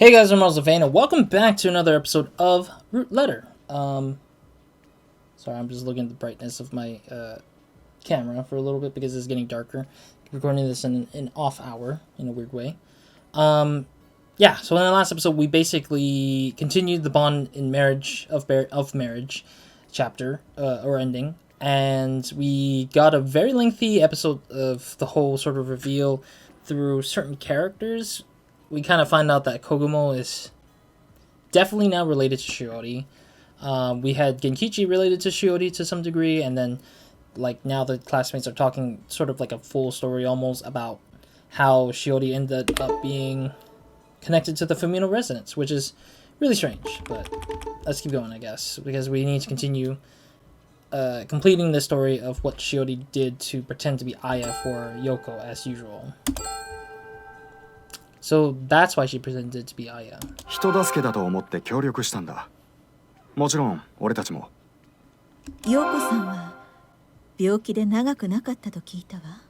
Hey guys, I'm RozaldVaneGAME, and welcome back to another episode of Root Letter. Sorry, I'm just looking at the brightness of my camera for a little bit because it's getting darker. Recording this in an off hour in a weird way. Yeah, so in the last episode, we basically continued the bond in marriage of marriage chapter or ending, and we got a very lengthy episode of the whole sort of reveal through certain characters. We kind of find out that Kogumo is definitely now related to Shiori. We had Genkichi related to Shiori to some degree, and then like now the classmates are talking sort of like a full story almost about how Shiori ended up being connected to the Fumino residence, which is really strange, but let's keep going, I guess, because we need to continue completing the story of what Shiori did to pretend to be Aya for Yoko as usual. So that's why she pretended to be Aya. 人助けだと思って協力したんだ。もちろん俺たちも。陽子さんは病気で長くなかったと聞いたわ。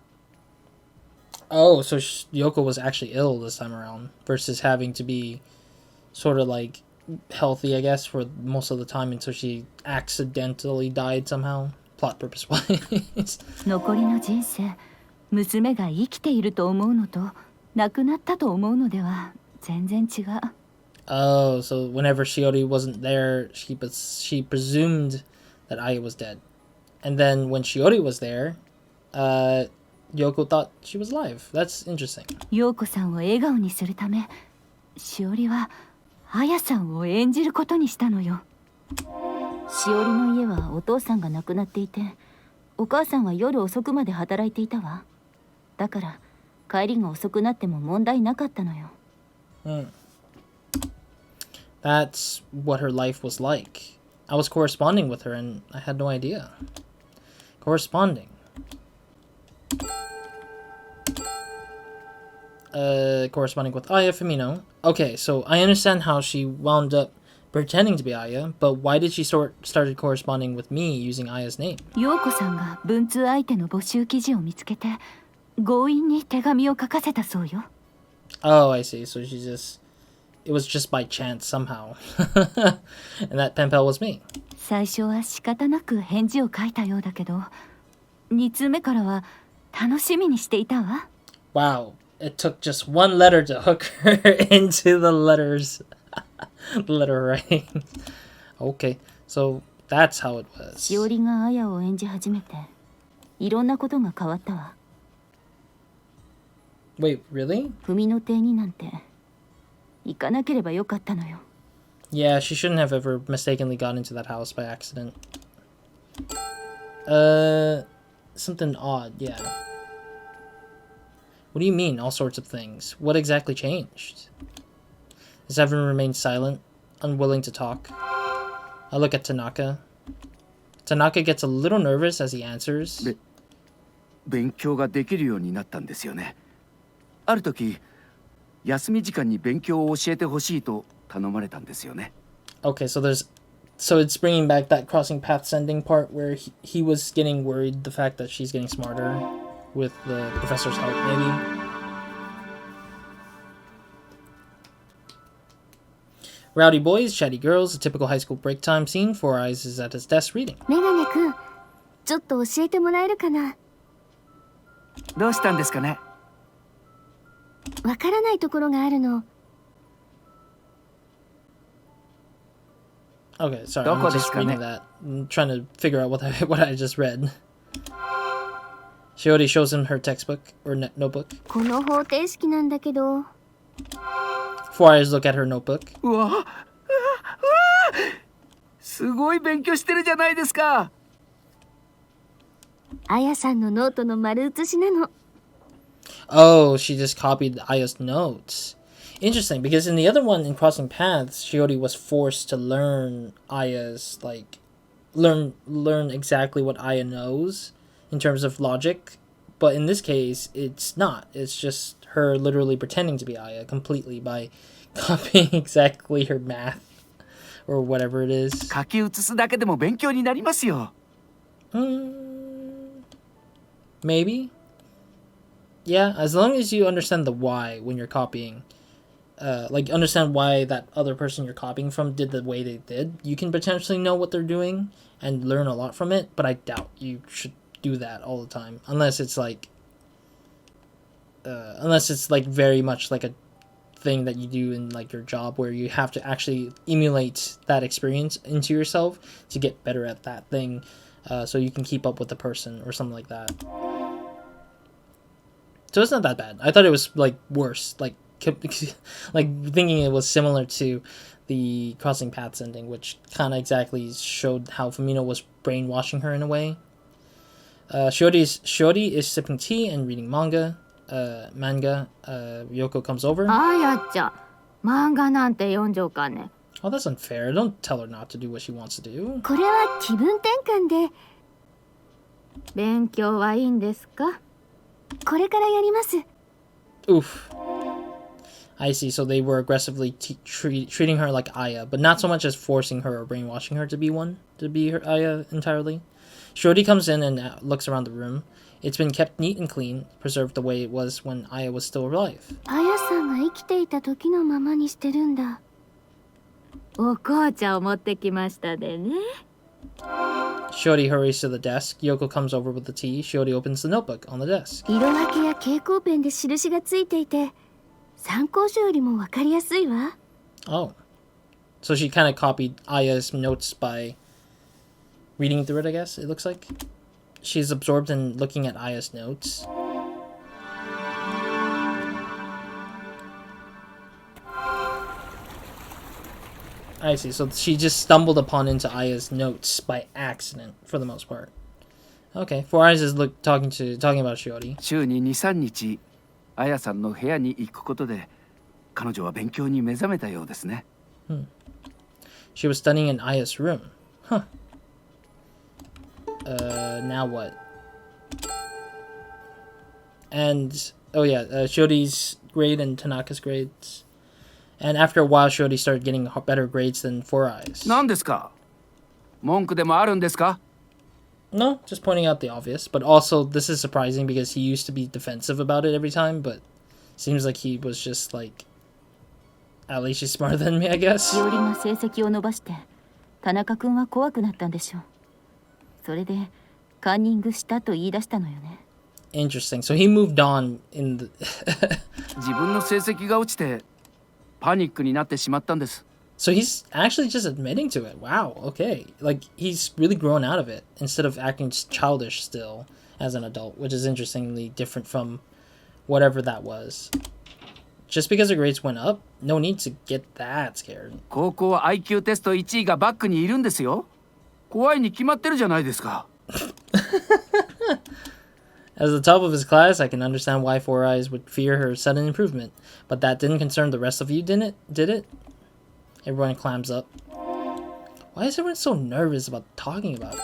Oh, so Yoko was actually ill this time around versus having to be sort of like healthy, I guess, for most of the time until she accidentally died somehow, plot purpose wise. 残りの人生、娘が生きていると思うのと亡くなったと思うのでは全然違う。Oh, so whenever Shiori wasn't there, she presumed that Aya was dead. And then when Shiori was there, Yoko thought she was alive. That's interesting. 陽子さんを笑顔にするため、しおりは彩さんを演じることにしたのよ。しおりの家はお父さんが亡くなっていて、お母さんは夜遅くまで働いていたわ。だから帰りが遅くなっても問題なかったのよ。That's what her life was like. I was corresponding with her and I had no idea. Corresponding. Corresponding with Aya Fumino. Okay, so I understand how she wound up pretending to be Aya, but why did she started corresponding with me using Aya's name? 陽子さんが文通相手の募集記事を見つけて、強引に手紙を書かせたそうよ。Oh, I see. So it was just by chance somehow. And that pen pal was me. 最初は仕方なく返事を書いたようだけど、2通目からは楽しみにしていたわ。Wow, it took just one letter to hook her into the letters. Letter writing. Okay, so that's how it was. しおりが綾を演じ始めて、いろんなことが変わったわ。Wait, really? 文の亭になんて行かなければよかったのよ。Yeah, she shouldn't have ever mistakenly gone into that house by accident. Something odd, yeah. What do you mean, all sorts of things? What exactly changed? Does everyone remain silent, unwilling to talk? I look at Tanaka. Tanaka gets a little nervous as he answers. 勉強ができるようになったんですよね。ある時、休み時間に勉強を教えてほしいと頼まれたんですよね。Okay, so it's bringing back that crossing paths ending part where he was getting worried the fact that she's getting smarter with the professor's help, maybe. Rowdy boys, chatty girls, a typical high school break time scene. Four Eyes is at his desk reading. メガネくん、ちょっと教えてもらえるかな。どうしたんですかね。わからないところがあるの。Okay, sorry, I'm just reading that. I'm trying to figure out what I just read. She already shows him her textbook or notebook. この方程式なんだけど。Four Eyes look at her notebook. うわ、すごい勉強してるじゃないですか。綾さんのノートの丸写しなの。Oh, she just copied Aya's notes. Interesting, because in the other one, in Crossing Paths, Shiori was forced to learn Aya's, like, learn exactly what Aya knows in terms of logic. But in this case, it's not. It's just her literally pretending to be Aya completely by copying exactly her math or whatever it is. 書き写すだけでも勉強になりますよ。Maybe? Yeah, as long as you understand the why when you're copying, like understand why that other person you're copying from did the way they did, you can potentially know what they're doing and learn a lot from it. But I doubt you should do that all the time, unless it's like very much like a thing that you do in like your job where you have to actually emulate that experience into yourself to get better at that thing, so you can keep up with the person or something like that. So it's not that bad. I thought it was like worse, like thinking it was similar to the Crossing Paths ending, which kind of exactly showed how Fumino was brainwashing her in a way. Shiori is sipping tea and reading manga. Ryoko comes over. あやちゃん、漫画なんて読んじゃおかね。 Oh, that's unfair. Don't tell her not to do what she wants to do. これは気分転換で。勉強はいいんですか？これからやります。 Oof. I see. So they were aggressively treating her like Aya, but not so much as forcing her or brainwashing her to be her Aya entirely. Shiori comes in and looks around the room. It's been kept neat and clean, preserved the way it was when Aya was still alive. あやさんが生きていた時のままにしてるんだ。お紅茶を持ってきましたでね。 Shiori hurries to the desk. Yoko comes over with the tea. Shiori opens the notebook on the desk. 色分けや蛍光ペンで印がついていて、参考書よりもわかりやすいわ。 Oh. So she kind of copied Aya's notes by reading through it, I guess, it looks like. She's absorbed in looking at Aya's notes. I see. So she just stumbled into Aya's notes by accident, for the most part. Okay. Four Eyes is talking about Shiori. 週に2、3日あやさんの部屋に行くことで彼女は勉強に目覚めたようですね。 She was studying in Aya's room. Huh. Now what? And, oh yeah, Shiori's grade and Tanaka's grades. And after a while, Shiori started getting better grades than Four Eyes. 何ですか？文句でもあるんですか？ No, just pointing out the obvious. But also, this is surprising because he used to be defensive about it every time, but seems like he was just like, at least she's smarter than me, I guess. しおりが成績を伸ばして、田中君は怖くなったんでしょう。それでカンニングしたと言い出したのよね。Interesting. So he moved on in the 自分の成績が落ちてパニックになってしまったんです。 So he's actually just admitting to it. Wow, okay. Like, he's really grown out of it instead of acting childish still as an adult, which is interestingly different from whatever that was. Just because her grades went up, no need to get that scared. 高校は IQ テスト1位がバックにいるんですよ。怖いに決まってるじゃないですか。As the top of his class, I can understand why Four Eyes would fear her sudden improvement. But that didn't concern the rest of you, did it? Everyone clams up. Why is everyone so nervous about talking about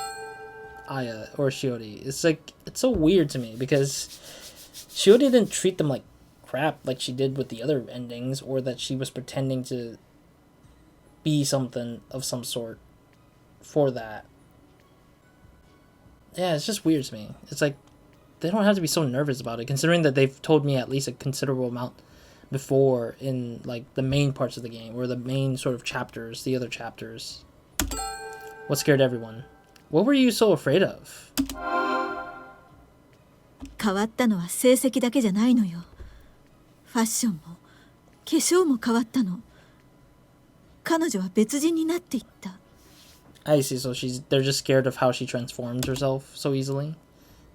Aya or Shiori? It's like, it's so weird to me because Shiori didn't treat them like crap like she did with the other endings, or that she was pretending to be something of some sort for that. Yeah, it's just weird to me. It's like, they don't have to be so nervous about it, considering that they've told me at least a considerable amount before in like the main parts of the game, or the main sort of chapters, the other chapters. What scared everyone? What were you so afraid of? 変わったのは成績だけじゃないのよ。ファッションも化粧も変わったの。彼女は別人になっていった。 I see, so they're just scared of how she transforms herself so easily.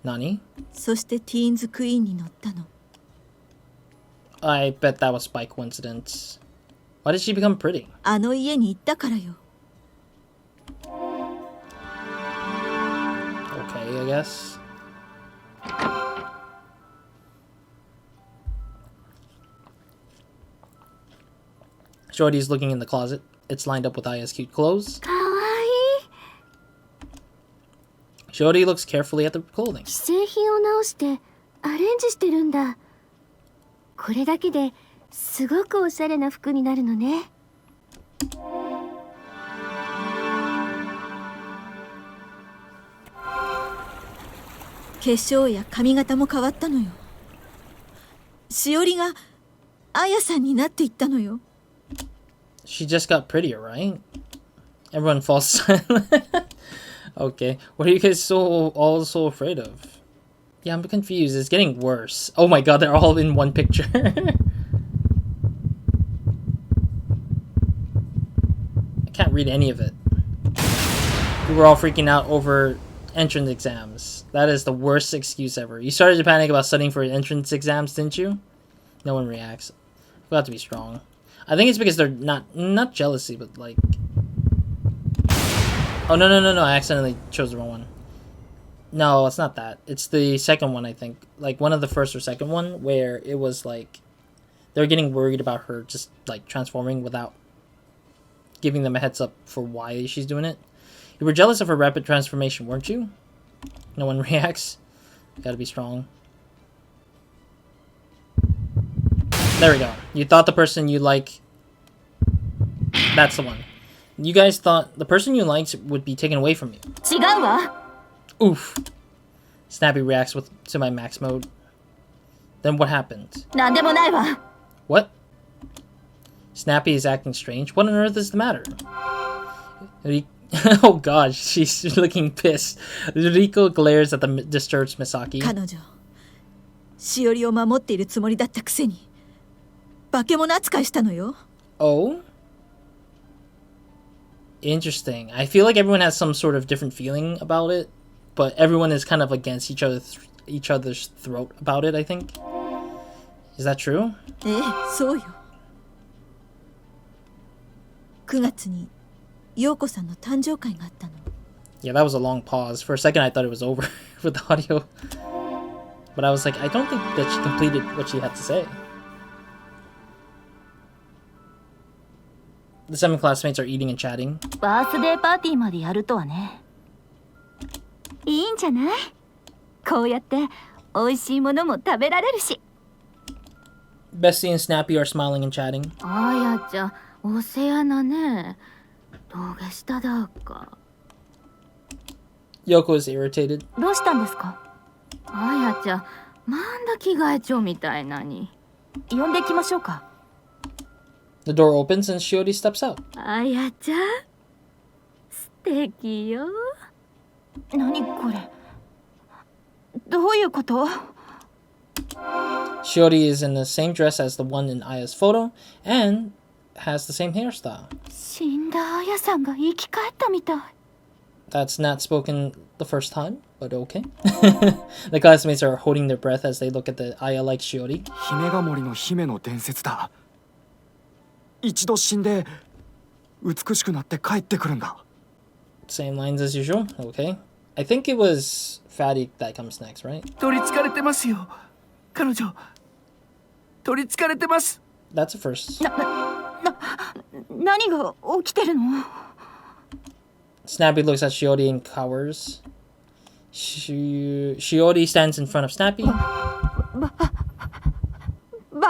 Nani? そしてティーンズクイーンに乗ったの。 I bet that was by coincidence. Why did she become pretty? あの家に行ったからよ。 Okay, I guess. Shorty's looking in the closet. It's lined up with Aya's cute clothes. かわいい。 Shorty looks carefully at the clothing. 既製品を直してアレンジしてるんだ。これだけですごくおしゃれな服になるのね。化粧や髪型も変わったのよ。しおりがアヤさんになっていったのよ。 She just got prettier, right? Everyone falls silent. Okay, what are you guys all so afraid of? Yeah, I'm confused. It's getting worse. Oh my god, they're all in one picture. I can't read any of it. We were all freaking out over entrance exams. That is the worst excuse ever. You started to panic about studying for entrance exams, didn't you? No one reacts. Forgot to be strong. I think it's because they're not jealousy, but like... Oh, no, I accidentally chose the wrong one. No, it's not that. It's the second one, I think. Like, one of the first or second one, where it was like... They're getting worried about her just, like, transforming without giving them a heads up for why she's doing it. You were jealous of her rapid transformation, weren't you? No one reacts. Gotta be strong. There we go. You thought the person you like... That's the one. You guys thought the person you liked would be taken away from you. 違うわ。 Oof. Snappy reacts to my max mode. Then what happened? なんでもないわ。 What? Snappy is acting strange. What on earth is the matter? Oh god, she's looking pissed. Riko glares at the disturbed Misaki. 彼女しおりを守っているつもりだったくせに化け物扱いしたのよ。 Oh? Interesting. I feel like everyone has some sort of different feeling about it, but everyone is kind of against each other's throat about it, I think. Is that true? ええ、そうよ。9月に陽子さんの誕生会があったの。 Yeah, that was a long pause. For a second, I thought it was over with the audio. But I was like, I don't think that she completed what she had to say. The 7 classmates are eating and chatting. バースデーパーティーまでやるとはね。いいんじゃない？こうやって美味しいものも食べられるし。 Bessie and Snappy are smiling and chatting. あやちゃん、お世話なね。どうがしただか。 Yoko is irritated. どうしたんですか？あやちゃん、なんだ着替え帳みたいなに。呼んできましょうか。 The door opens and Shiori steps out. あやちゃん、素敵よ。何これ？どういうこと？ Shiori is in the same dress as the one in Aya's photo and has the same hairstyle. 死んだあやさんが生き返ったみたい。 That's not spoken the first time, but okay. The classmates are holding their breath as they look at the Aya-like Shiori. 姫が森の姫の伝説だ。一度死んで美しくなって帰ってくるんだ。 Same lines as usual. Okay. I think it was Fatty that comes next, right? 取りつかれてますよ彼女取りつかれてます That's a first. 何が起きてるの？ Snappy looks at Shiori and cowers. Shiori stands in front of Snappy. 化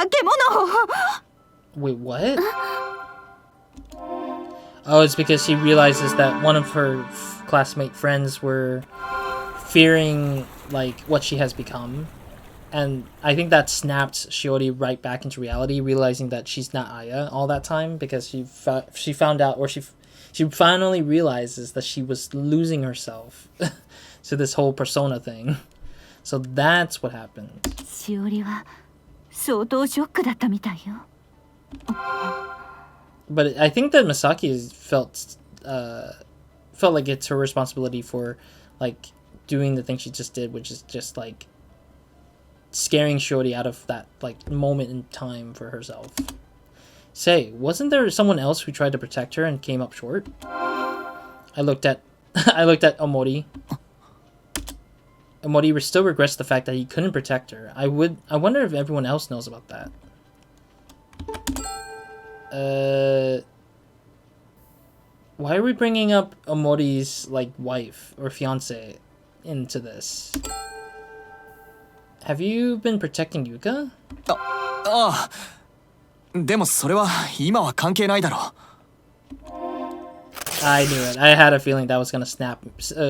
け物！ Wait, what? Oh, it's because she realizes that one of her classmate friends were fearing, like, what she has become. And I think that snapped Shiori right back into reality, realizing that she's not Aya all that time, because she found out, or she finally realizes that she was losing herself to this whole persona thing. So that's what happened. しおりは相当ショックだったみたいよ。 But I think that Misaki felt like it's her responsibility for, like, doing the thing she just did, which is just, like, scaring Shiori out of that, like, moment in time for herself. Say, wasn't there someone else who tried to protect her and came up short? I looked at Omori. Omori still regrets the fact that he couldn't protect her. I wonder if everyone else knows about that. Why are we bringing up Omori's, like, wife or fiance into this? Have you been protecting Yuka? ああでもそれは今は関係ないだろう。 I knew it. I had a feeling that was gonna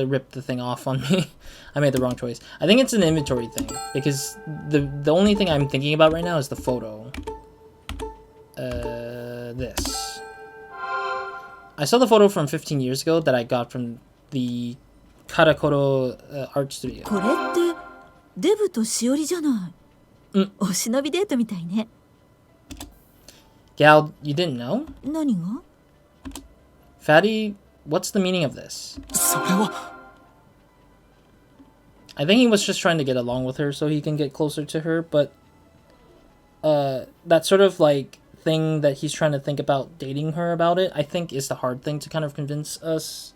rip the thing off on me. I made the wrong choice. I think it's an inventory thing, because the only thing I'm thinking about right now is the photo. this. I saw the photo from 15 years ago that I got from the Karakoro art studio. これってデブとしおりじゃない。お忍びデートみたいね。Gal, you didn't know? 何が？ Fatty, what's the meaning of this? それは I think he was just trying to get along with her so he can get closer to her, but that sort of like thing that he's trying to think about dating her about it, I think is the hard thing to kind of convince us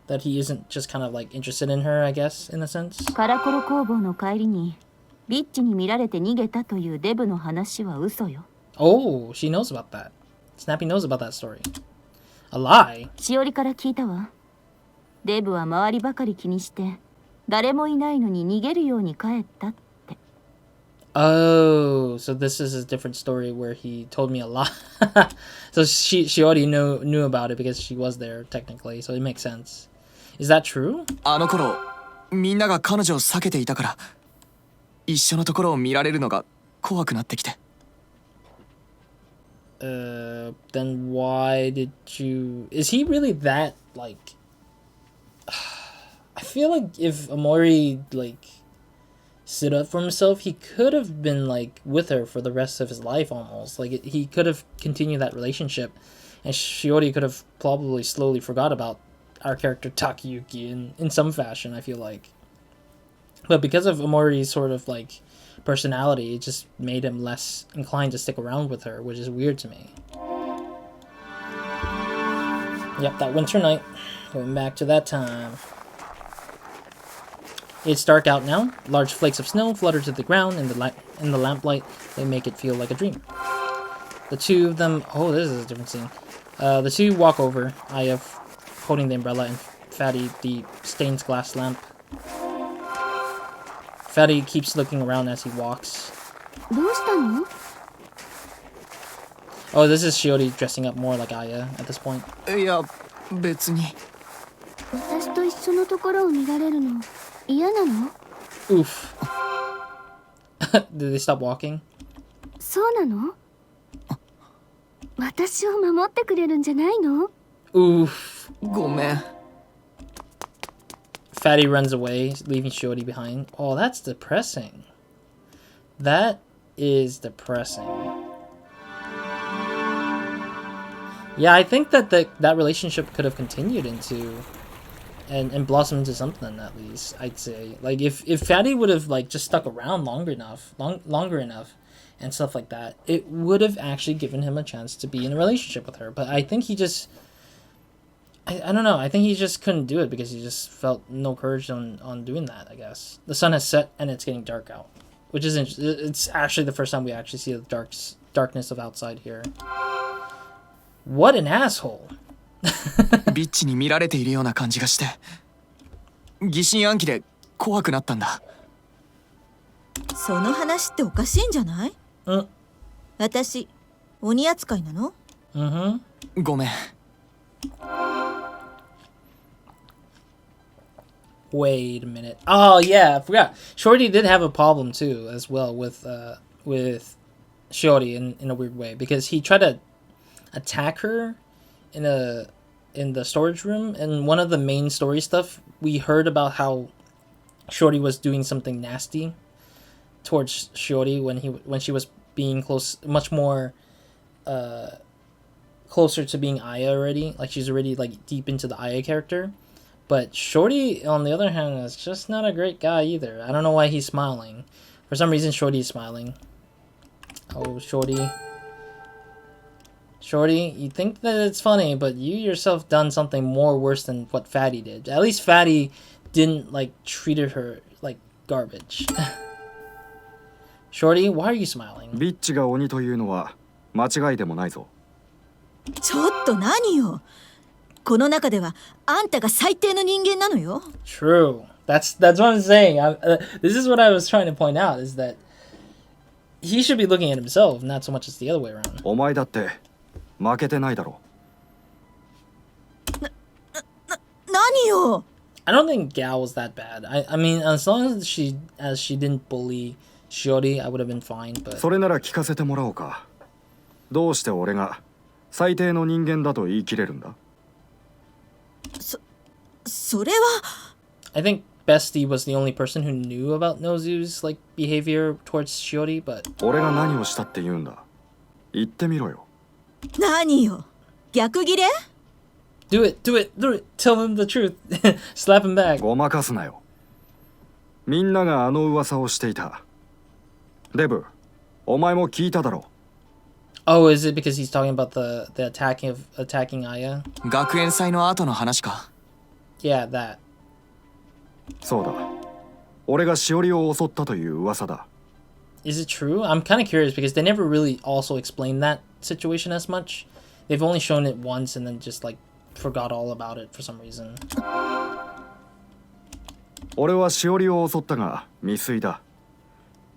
that he isn't just kind of like interested in her, I guess, in a sense. カラコロ工房の帰りにビッチに見られて逃げたというデブの話は嘘よ。 Oh, she knows about that. Snappy knows about that story. A lie? しおりから聞いたわ。デブは周りばかり気にして誰もいないのに逃げるように帰ったって。 Oh, so this is a different story where he told me a lie. So she already knew about it because she was there technically, so it makes sense. Is that true? あの頃みんなが彼女を避けていたから一緒のところを見られるのが怖くなってきて。Then why did you... Is he really that, like... I feel like if Amori, like, stood up for himself, he could have been, like, with her for the rest of his life, almost. Like, he could have continued that relationship, and Shiori could have probably slowly forgot about our character Takayuki in some fashion, I feel like. But because of Amori's sort of, like, personality, it just made him less inclined to stick around with her, which is weird to me. Yep, that winter night. Going back to that time. It's dark out now. Large flakes of snow flutter to the ground in the lamplight. They make it feel like a dream. The two of them... Oh, this is a different scene. The two walk over. Aya holding the umbrella and Fatty the stained glass lamp. Fatty keeps looking around as he walks. どうしたの？ Oh, this is Shiori dressing up more like Aya at this point. いや別に。私と一緒のところを見られるの嫌なの？ Oof. Did they stop walking? そうなの？私を守ってくれるんじゃないの？ Oof. ごめん。 Fatty runs away, leaving Shiori behind. Oh, that's depressing. That is depressing. Yeah, I think that that relationship could have continued into and blossomed into something, at least, I'd say. Like if Fatty would have like just stuck around longer enough and stuff like that, it would have actually given him a chance to be in a relationship with her. But I think he just I don't know. I think he just couldn't do it because he just felt no courage on doing that, I guess. The sun has set and it's getting dark out, which is it's actually the first time we actually see the darkness of outside here. What an asshole. ビッチに見られているような感じがして疑心暗鬼で怖くなったんだ。その話っておかしいんじゃない？私鬼扱いなの？ごめん。Wait a minute. Oh yeah, I forgot. Shorty did have a problem too, as well, with Shiori in a weird way, because he tried to attack her in the storage room, and one of the main story stuff we heard about how Shorty was doing something nasty towards Shiori when she was being much more closer to being Aya already. Like she's already like deep into the Aya character. But Shorty, on the other hand, is just not a great guy either. I don't know why he's smiling. For some reason, Shorty is smiling. Oh, Shorty. Shorty, you think that it's funny, but you yourself done something more worse than what Fatty did. At least Fatty didn't, like, treated her like garbage. Shorty, why are you smiling? ビッチが鬼というのは間違いでもないぞ。ちょっと何よ。この中ではあんたが最低の人間なのよ。True. That's what I'm saying. This is what I was trying to point out, is that he should be looking at himself, not so much as the other way around. お前だって負けてないだろ。何よ。I don't think Gal was that bad. I mean, as long as she didn't bully Shiori, I would have been fine. But それなら聞かせてもらおうか。どうして俺が最低の人間だと言い切れるんだ？それは I think Bestie was the only person who knew about Nozu's like behavior towards Shiori, but 俺が何をしたって言うんだ？言ってみろよ。何よ、逆ギレ？ do it. Tell him the truth. Slap him back. ごまかすなよ。みんながあの噂をしていた。デブ、お前も聞いただろ。Oh, is it because he's talking about the attacking Aya? 学園祭の後の話か。 Yeah, that. そうだ。俺がしおりを襲ったという噂だ。Is it true? I'm kind of curious because they never really also explained that situation as much. They've only shown it once and then just like forgot all about it for some reason. 俺はしおりを襲ったが未遂だ。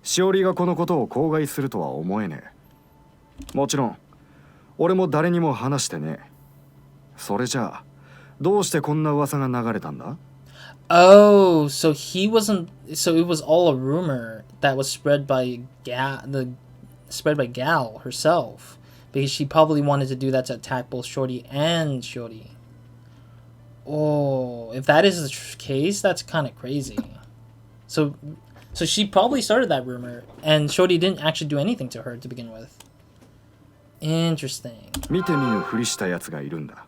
しおりがこのことを口外するとは思えねえ。もちろん俺も誰にも話してねえ。それじゃあどうしてこんな噂が流れたんだ？ Oh, so he wasn't. So it was all a rumor that was spread by Gal herself, because she probably wanted to do that to attack both Shorty and Shorty. Oh, if that is the case, that's kind of crazy. So she probably started that rumor, and Shorty didn't actually do anything to her to begin with. Interesting. 見て見ぬふりしたやつがいるんだ。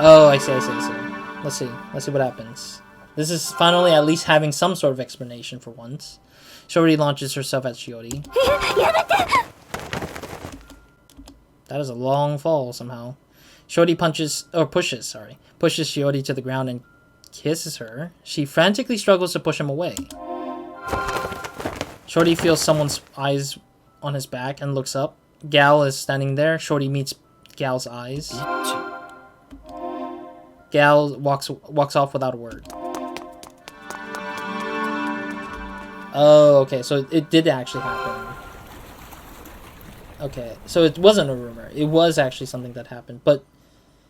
Oh, I see. Let's see what happens. This is finally at least having some sort of explanation for once. Shorty launches herself at Shiori. That is a long fall somehow. Shorty pushes Shiori to the ground and kisses her. She frantically struggles to push him away. Shorty feels someone's eyes on his back and looks up. Gal is standing there. Shorty meets Gal's eyes. Gal walks off without a word. Oh, okay, so it did actually happen. Okay, so it wasn't a rumor. It was actually something that happened, but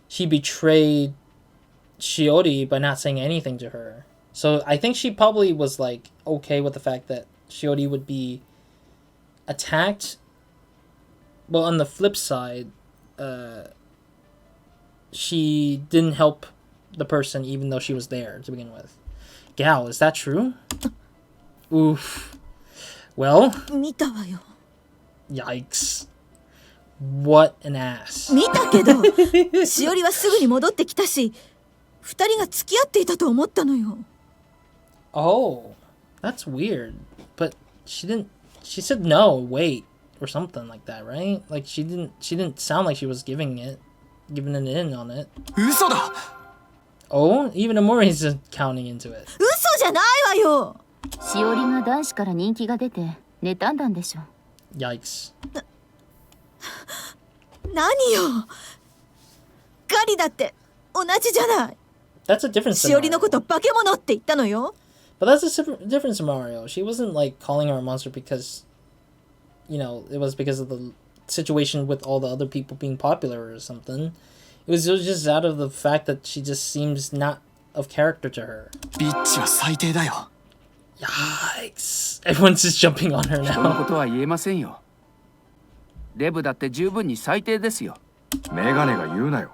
she betrayed Shiori by not saying anything to her. So I think she probably was like okay with the fact that Shiori would be attacked. But on the flip side, she didn't help the person even though she was there to begin with. Gal, is that true? Oof. Well, 見たわよ。 yikes. What an ass. 見たけど、しおりはすぐに戻ってきたし、二人が付き合っていたと思ったのよ。Oh, that's weird. But she said no, wait, or something like that, right? Like she didn't sound like she was giving it in on it. 嘘だ。 Oh, even Amori's counting into it. 嘘じゃないわよ。しおりが男子から人気が出て妬んだんでしょ。 Yikes. 何よ。ガリだって同じじゃない。 That's a different しおりの scenario. こと化け物って言ったのよ。 But that's a different scenario. She wasn't like calling her a monster because, you know, it was because of the situation with all the other people being popular or something. It was just out of the fact that she just seems not of character to her. ビッチは最低だよ。 Yikes. Everyone's just jumping on her 人のこ now. とは言えませんよ。デブだって十分に最低ですよ。メガネが言うなよ。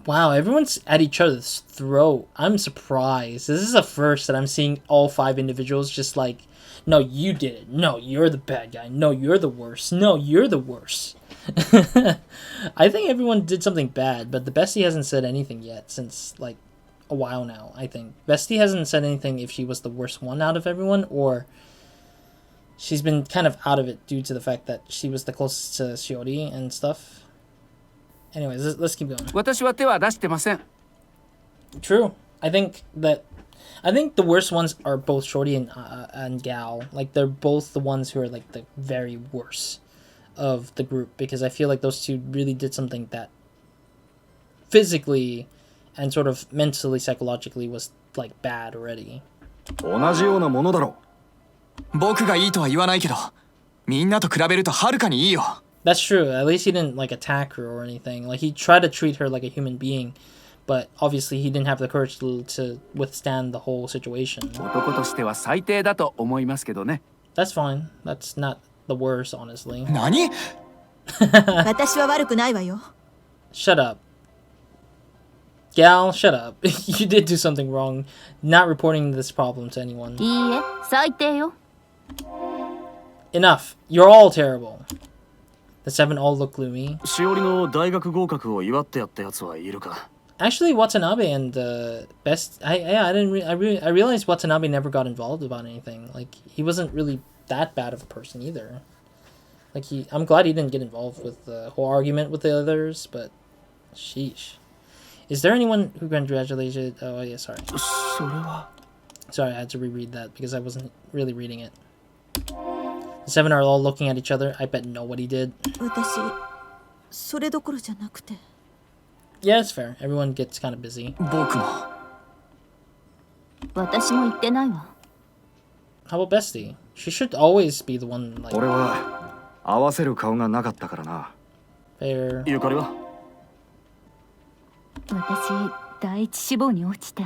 Wow, everyone's at each other's throat. I'm surprised. This is the first that I'm seeing all 5 individuals just like, no, you did it. No, you're the bad guy. No, you're the worst. No, you're the worst. I think everyone did something bad, but the bestie hasn't said anything yet since like a while now, I think. Bestie hasn't said anything if she was the worst one out of everyone, or she's been kind of out of it due to the fact that she was the closest to Shiori and stuff. Anyways, let's keep going. 私は手は出してません。 True. I think the worst ones are both Shorty and Gal. Like they're both the ones who are like the very worst of the group, because I feel like those two really did something that physically and sort of mentally, psychologically was like bad already. 同じようなものだろ。僕がいいとは言わないけど、みんなと比べるとはるかにいいよ。 That's true. At least he didn't like attack her or anything. Like he tried to treat her like a human being, but obviously he didn't have the courage to withstand the whole situation. 男としては最低だと思いますけどね。 That's fine. That's not the worst, honestly. 何？私は悪くないわよ。 Shut up. Gal, shut up. You did do something wrong. Not reporting this problem to anyone. いいえ、最低よ。 Enough. You're all terrible. The seven all look gloomy. しおりの大学合格を祝ってやったやつはいるか？ Actually, Watanabe and Best. I realized Watanabe never got involved about anything. Like, he wasn't really that bad of a person either. Like, I'm glad he didn't get involved with the whole argument with the others, but sheesh. Is there anyone who congratulated? Oh yeah, sorry. それは。 Sorry, I had to reread that because I wasn't really reading it. The seven are all looking at each other. I bet nobody did. 私それどころじゃなくて。 Yeah, it's fair. Everyone gets kind of busy. 僕も。私も言ってないわ。 How about Bestie? She should always be the one, like, 俺は合わせる顔がなかったからな。 fair. ゆかりは？私、第一志望に落ちて、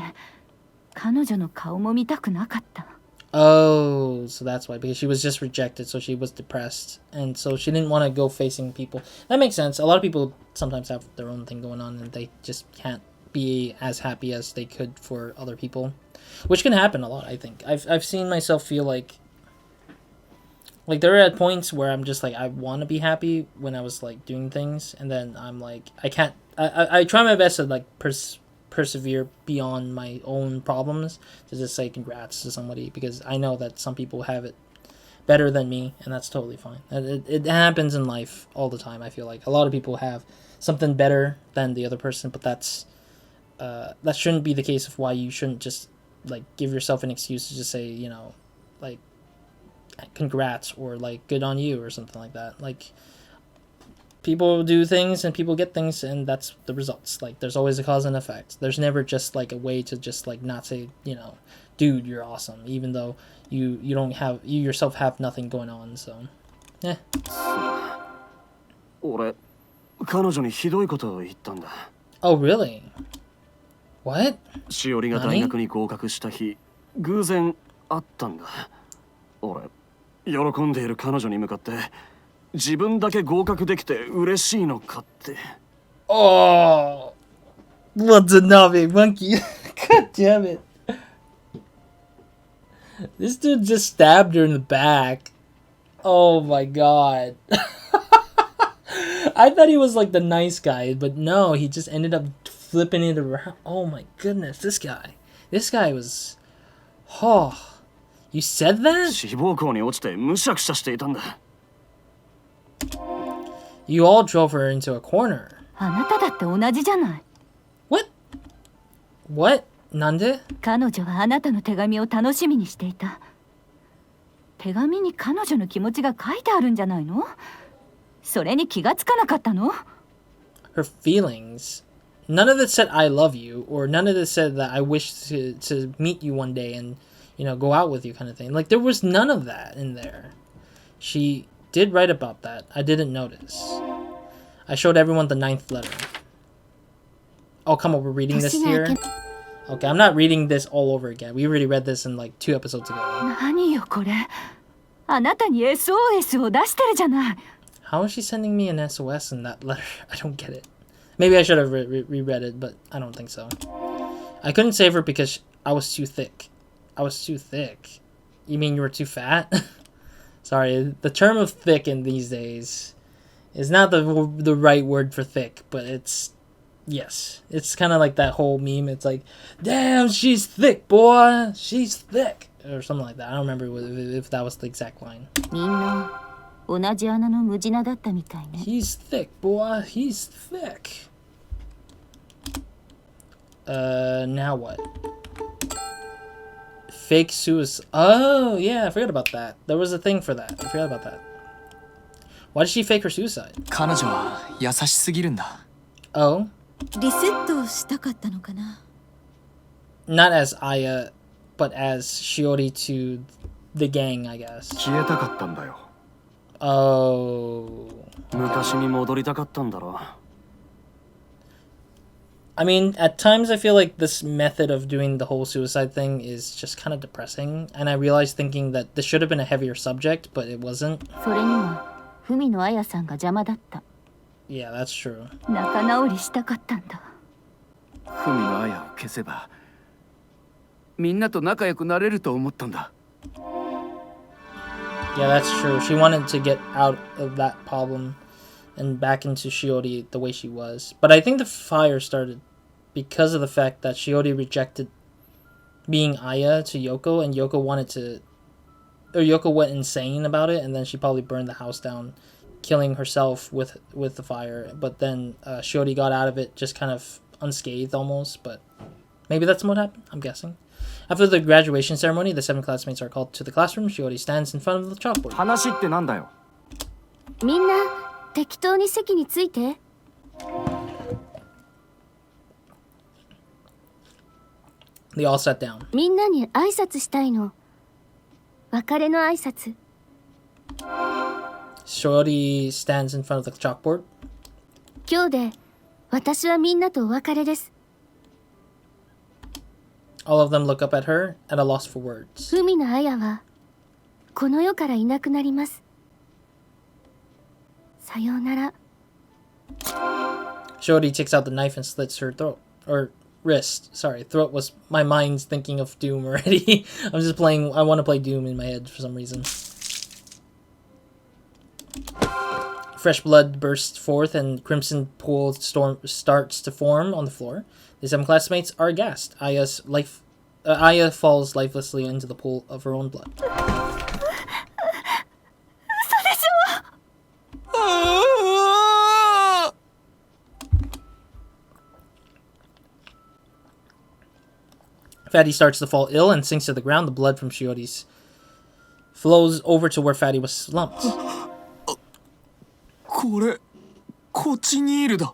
彼女の顔も見たくなかった。 Oh, so that's why. Because she was just rejected, so she was depressed. And so she didn't want to go facing people. That makes sense. A lot of people sometimes have their own thing going on and they just can't be as happy as they could for other people. Which can happen a lot, I think. I've seen myself feel like there are at points where I'm just like, I want to be happy when I was like doing things, and then I'm like, I can't. I try my best to like persevere beyond my own problems to just say congrats to somebody, because I know that some people have it better than me, and that's totally fine. It happens in life all the time. I feel like a lot of people have something better than the other person, but that shouldn't be the case of why you shouldn't just like give yourself an excuse to just say, you know, like congrats or like good on you or something like that. Like, people do things and people get things, and that's the results. Like, there's always a cause and effect. There's never just like a way to just like not say, you know, dude, you're awesome, even though you yourself have nothing going on. So yeah. 俺、彼女にひどいことを言ったんだ。 Oh really? What? しおりが大学に合格した日、偶然会ったんだ。俺、喜んでいる彼女に向かって、自分だけ合格できて嬉しいのかって。Oh, Watanabe monkey. God damn it. This dude just stabbed her in the back. Oh my god. I thought he was like the nice guy, but no, he just ended up flipping it around. Oh my goodness, this guy was... Oh, you said that? 志望校に落ちてむしゃくしゃしていたんだ。You all drove her into a corner. あなただって同じじゃない。 What? なんで？彼女はあなたの手紙を楽しみにしていた。手紙に彼女の気持ちが書いてあるんじゃないの？それに気がつかなかったの？ Her feelings. None of it said I love you, or none of it said that I wish to meet you one day and, you know, go out with you kind of thing. Like, there was none of that in there. She did write about that. I didn't notice. I showed everyone the 9th letter. Oh, come on, we're reading this here? Okay, I'm not reading this all over again. We already read this in like 2 episodes ago. 何よこれ。あなたに SOS を出してるじゃない。 How is she sending me an SOS in that letter? I don't get it. Maybe I should have reread it, but I don't think so. I couldn't save her because I was too thick. I was too thick. You mean you were too fat? Sorry, the term of thick in these days is not the right word for thick, but it's... Yes. It's kind of like that whole meme. It's like, damn, she's thick, boy. She's thick. Or something like that. I don't remember if that was the exact line. みんな同じ穴の無地なだったみたいね。 He's thick, boy. He's thick. Now what? Fake suicide. Oh, yeah, I forgot about that. There was a thing for that. I forgot about that. Why did she fake her suicide? 彼女は優しすぎるんだ。 Oh? リセットしたかったのかな。 Not as Aya, but as Shiori to the gang, I guess. 消えたかったんだよ。 Oh. 昔に戻りたかったんだろ I mean, at times I feel like this method of doing the whole suicide thing is just kind of depressing, and I realized thinking that this should have been a heavier subject, but it wasn't. それには文野彩さんが邪魔だった。 Yeah, that's true. 仲直りしたかったんだ。文の綾を消せばみんなと仲良くなれると思ったんだ。 Yeah, that's true. She wanted to get out of that problem and back into Shiori the way she was. But I think the fire started because of the fact that Shiori rejected being Aya to Yoko, and Yoko went insane about it, and then she probably burned the house down, killing herself with the fire. But then Shiori got out of it just kind of unscathed almost, but maybe that's what happened, I'm guessing. After the graduation ceremony, the 7 classmates are called to the classroom. Shiori stands in front of the chalkboard. 話ってなんだよ。みんな適当に席について。 They all sat down. みんなに挨拶したいの。別れの挨拶。 Shiori stands in front of the chalkboard. 今日で私はみんなとお別れです。 All of them look up at her at a loss for words. 文野彩はこの世からいなくなります。さようなら。 Shiori takes out the knife and slits her throat. Or wrist. Sorry, throat was... My mind's thinking of Doom already. I'm just playing... I want to play Doom in my head for some reason. Fresh blood bursts forth and crimson pool starts to form on the floor. The 7 classmates are aghast. Aya falls lifelessly into the pool of her own blood. Fatty starts to fall ill and sinks to the ground. The blood from Shiori's flows over to where Fatty was slumped. これコチニールだ。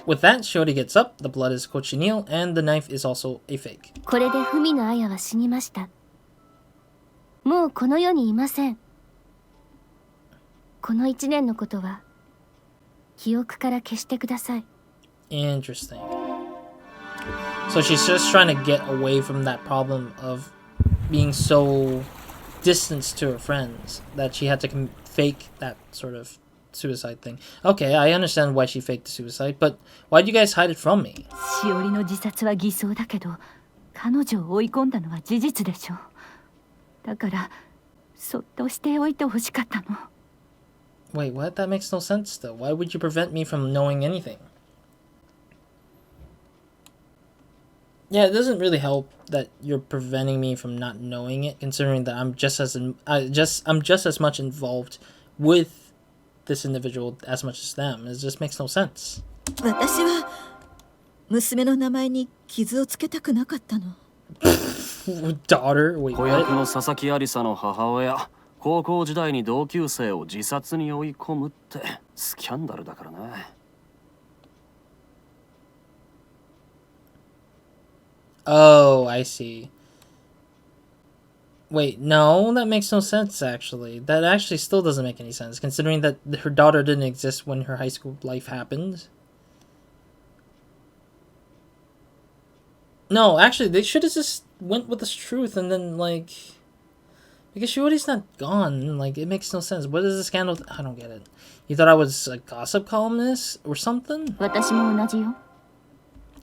With that, Shiori gets up. The blood is cochineal, and the knife is also a fake. これで文野彩は死にました。もうこの世にいません。この1年のことは記憶から消してください。 Interesting. So she's just trying to get away from that problem of being so distanced to her friends that she had to fake that sort of suicide thing. Okay, I understand why she faked the suicide, but why did you guys hide it from me? しおりの自殺は偽装だけど、彼女を追い込んだのは事実でしょ。だからそっとしておいてほしかったの。 Wait, what? That makes no sense, though. Why would you prevent me from knowing anything? Yeah, it doesn't really help that you're preventing me from not knowing it, considering that I'm just as much involved with this individual as much as them. It just makes no sense. 私は娘の名前に傷をつけたくなかったの。Daughter? Wait, 子役 what? の佐々木有沙の母親、高校時代に同級生を自殺に追い込むってスキャンダルだからな。Oh, I see. Wait, no, that makes no sense, actually. That actually still doesn't make any sense, considering that her daughter didn't exist when her high school life happened. No, actually, they should have just went with this truth and then, like... Because Shiori's not gone, like, it makes no sense. What is the scandal? I don't get it. You thought I was a gossip columnist or something? 私も同じよ。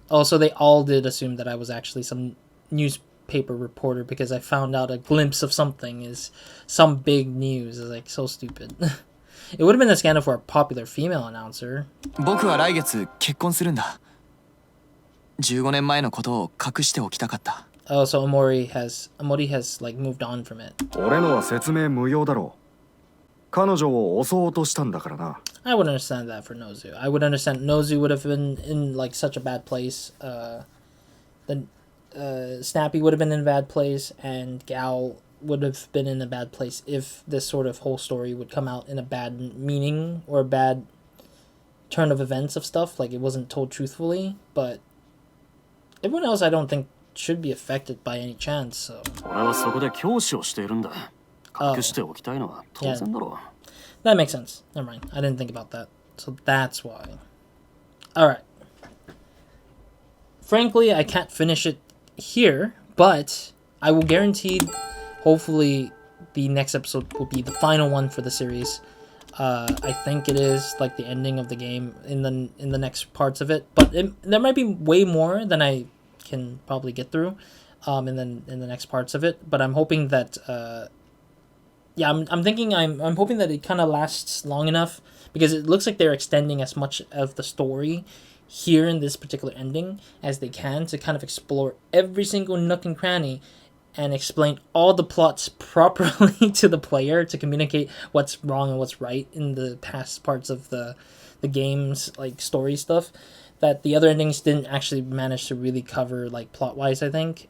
Oh, so they all did assume that I was actually some newspaper reporter because I found out a glimpse of something is some big news. It's like so stupid. It would have been a scandal for a popular female announcer. 僕は来月結婚するんだ。15年前のことを隠しておきたかった。Oh, so Amori has like moved on from it. 俺のは説明無用だろう。彼女を襲おうとしたんだからな。I would understand that for Nozu. I would understand Nozu would have been in like such a bad place. Then Snappy would have been in a bad place, and Gal would have been in a bad place if this sort of whole story would come out in a bad meaning or a bad turn of events of stuff. Like it wasn't told truthfully, but everyone else I don't think should be affected by any chance. So. 俺はそこで教師をしているんだ。隠しておきたいのは当然だろう。That makes sense. Never mind. I didn't think about that. So that's why. Alright. frankly, I can't finish it here, but I will guarantee, hopefully, the next episode will be the final one for the series. I think it is like the ending of the game in the next parts of it, but there might be way more than I can probably get through in the next parts of it. But I'm hoping that yeah, I'm hoping that it kind of lasts long enough, because it looks like they're extending as much of the story here in this particular ending as they can to kind of explore every single nook and cranny and explain all the plots properly to the player, to communicate what's wrong and what's right in the past parts of the game's like story stuff that the other endings didn't actually manage to really cover, like plot wise, I think.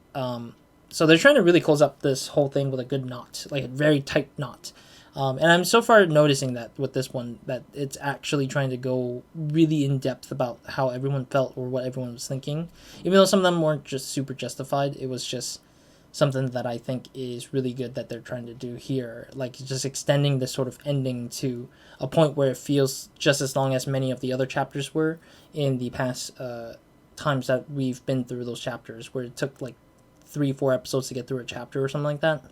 So they're trying to really close up this whole thing with a good knot, like a very tight knot. And I'm so far noticing that with this one, that it's actually trying to go really in depth about how everyone felt or what everyone was thinking. Even though some of them weren't just super justified, it was just something that I think is really good that they're trying to do here. Like, just extending this sort of ending to a point where it feels just as long as many of the other chapters were in the past times that we've been through those chapters, where it took like 3-4 episodes to get through a chapter or something like that.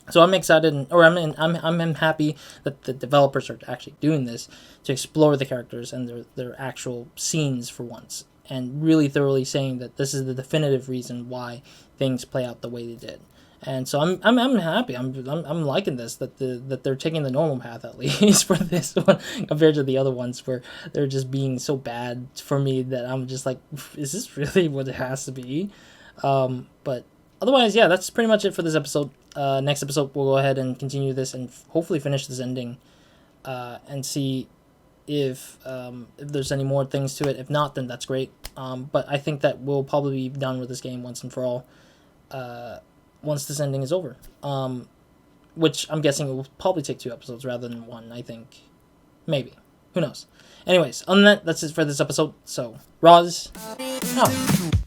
So I'm excited, or I'm happy that the developers are actually doing this to explore the characters and their actual scenes for once, and really thoroughly saying that this is the definitive reason why things play out the way they did. And so I'm happy. I'm liking this, that they're taking the normal path, at least for this one, compared to the other ones where they're just being so bad for me that I'm just like, is this really what it has to be? But otherwise, yeah, that's pretty much it for this episode. Next episode, we'll go ahead and continue this and hopefully finish this ending, and see if there's any more things to it. If not, then that's great. But I think that we'll probably be done with this game once and for all, once this ending is over. Which I'm guessing it will probably take 2 episodes rather than 1, I think. Maybe. Who knows? Anyways, other than that, that's it for this episode. So, Roz, out.